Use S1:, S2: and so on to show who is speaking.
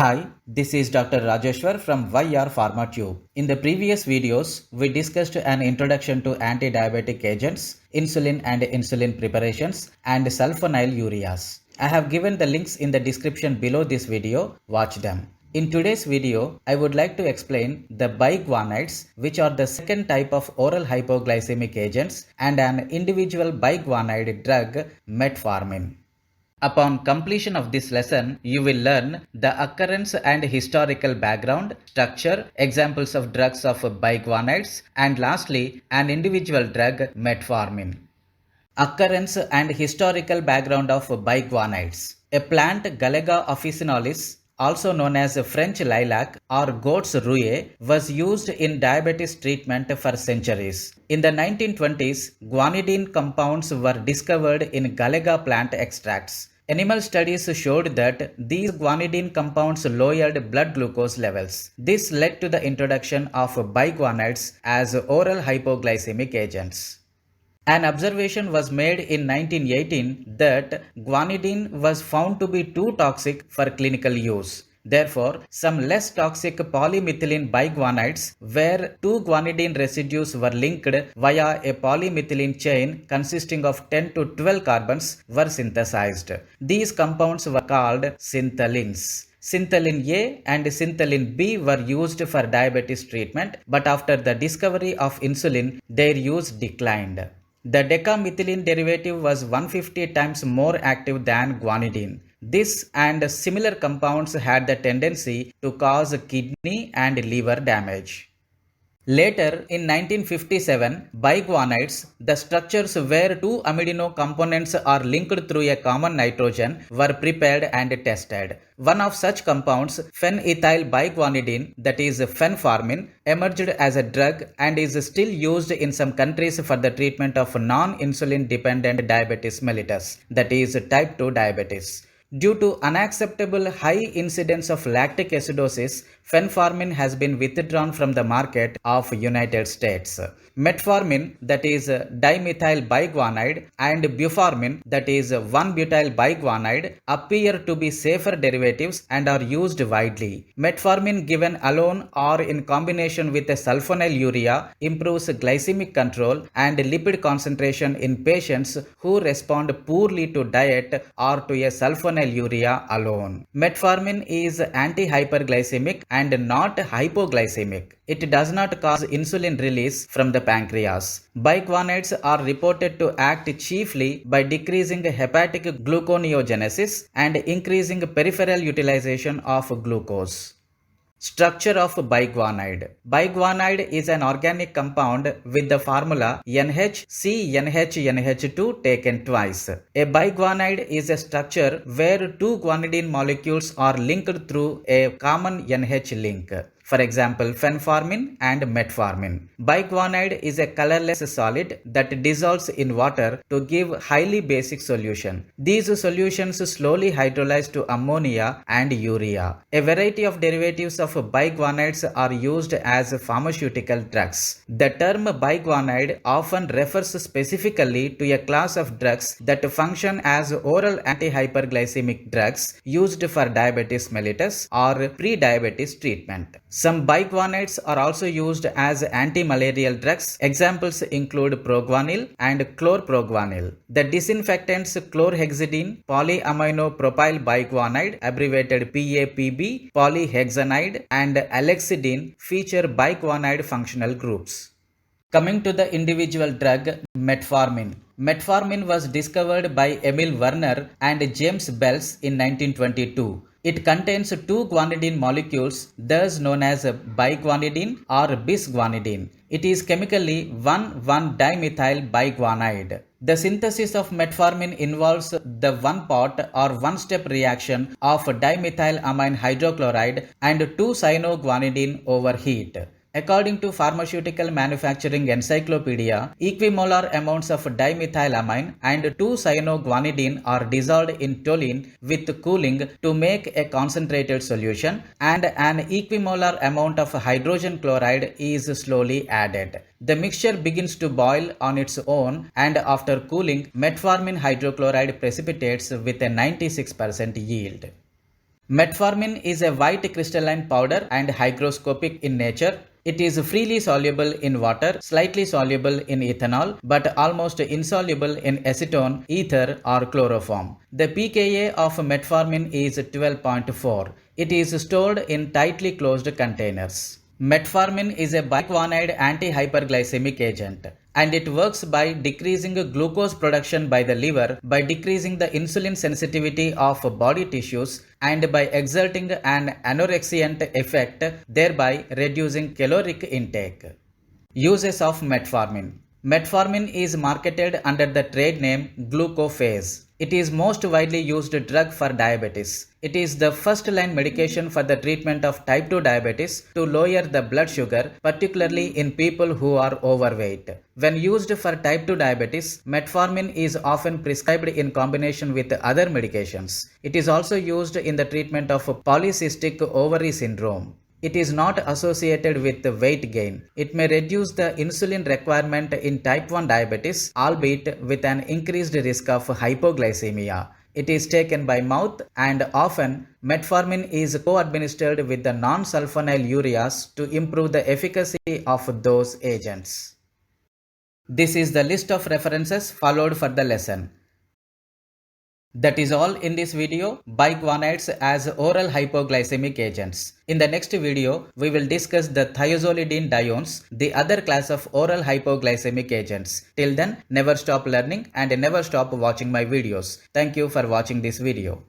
S1: Hi, this is Dr. Rajeshwar from YR PharmaTube. In the previous videos, we discussed an introduction to anti-diabetic agents, insulin and insulin preparations, and sulfonylureas. I have given the links in the description below this video. Watch them. In today's video, I would like to explain the biguanides, which are the second type of oral hypoglycemic agents, and an individual biguanide drug, metformin. Upon completion of this lesson, you will learn the occurrence and historical background, structure, examples of drugs of biguanides, and lastly, an individual drug, metformin. Occurrence and historical background of biguanides. A plant, Galega officinalis, also known as French lilac or goat's rouille, was used in diabetes treatment for centuries. In the 1920s, guanidine compounds were discovered in Galega plant extracts. Animal studies showed that these guanidine compounds lowered blood glucose levels. This led to the introduction of biguanides as oral hypoglycemic agents. An observation was made in 1918 that guanidine was found to be too toxic for clinical use. Therefore, some less toxic polymethylene biguanides where two guanidine residues were linked via a polymethylene chain consisting of 10 to 12 carbons were synthesized. These compounds were called synthelines. Synthelin A and synthelin B were used for diabetes treatment, but after the discovery of insulin, their use declined. The decamethylene derivative was 150 times more active than guanidine. This and similar compounds had the tendency to cause kidney and liver damage. Later, in 1957, biguanides, the structures where two amino components are linked through a common nitrogen, were prepared and tested. One of such compounds, phenethyl biguanidine, that is fenformin, emerged as a drug and is still used in some countries for the treatment of non-insulin dependent diabetes mellitus, that is type 2 diabetes. Due to unacceptable high incidence of lactic acidosis, fenformin has been withdrawn from the market of United States. Metformin, that is dimethyl biguanide, and buformin, that is 1-butyl biguanide, appear to be safer derivatives and are used widely. Metformin given alone or in combination with a sulfonylurea improves glycemic control and lipid concentration in patients who respond poorly to diet or to a sulfonylurea alone. Metformin is anti-hyperglycemic and not hypoglycemic. It does not cause insulin release from the pancreas. Biguanides are reported to act chiefly by decreasing hepatic gluconeogenesis and increasing peripheral utilization of glucose. Structure of biguanide. Biguanide is an organic compound with the formula NHCNHNH2 taken twice. A biguanide is a structure where two guanidine molecules are linked through a common NH link. For example, fenformin and metformin. Biguanide is a colorless solid that dissolves in water to give highly basic solution. These solutions slowly hydrolyze to ammonia and urea. A variety of derivatives of biguanides are used as pharmaceutical drugs. The term biguanide often refers specifically to a class of drugs that function as oral anti-hyperglycemic drugs used for diabetes mellitus or pre-diabetes treatment. Some biguanides are also used as anti-malarial drugs. Examples include proguanil and chlorproguanil. The disinfectants chlorhexidine, polyaminopropyl biguanide, abbreviated PAPB, polyhexanide, and alexidine feature biguanide functional groups. Coming to the individual drug, metformin. Metformin was discovered by Emil Werner and James Bells in 1922. It contains two guanidine molecules, thus known as biguanidine or bisguanidine. It is chemically 1,1-dimethyl biguanide. The synthesis of metformin involves the one-pot or one-step reaction of dimethylamine hydrochloride and 2-cyanoguanidine over heat. According to Pharmaceutical Manufacturing Encyclopedia, equimolar amounts of dimethylamine and 2-cyanoguanidine are dissolved in toluene with cooling to make a concentrated solution, and an equimolar amount of hydrogen chloride is slowly added. The mixture begins to boil on its own, and after cooling, metformin hydrochloride precipitates with a 96% yield. Metformin is a white crystalline powder and hygroscopic in nature. It is freely soluble in water, slightly soluble in ethanol, but almost insoluble in acetone, ether, or chloroform. The pKa of metformin is 12.4. It is stored in tightly closed containers. Metformin is a biguanide anti-hyperglycemic agent, and it works by decreasing glucose production by the liver, by decreasing the insulin sensitivity of body tissues, and by exerting an anorexiant effect, thereby reducing caloric intake. Uses of metformin. Metformin is marketed under the trade name glucophage. It is most widely used drug for diabetes. It is the first line medication for the treatment of type 2 diabetes to lower the blood sugar, particularly in people who are overweight. When used for type 2 diabetes, metformin is often prescribed in combination with other medications. It is also used in the treatment of polycystic ovary syndrome. It is not associated with weight gain. It may reduce the insulin requirement in type 1 diabetes, albeit with an increased risk of hypoglycemia. It is taken by mouth, and often metformin is co-administered with the non-sulfonylureas to improve the efficacy of those agents. This is the list of references followed for the lesson. That is all in this video. Biguanides as oral hypoglycemic agents. In the next video, we will discuss the thiazolidine diones, the other class of oral hypoglycemic agents. Till then, never stop learning and never stop watching my videos. Thank you for watching this video.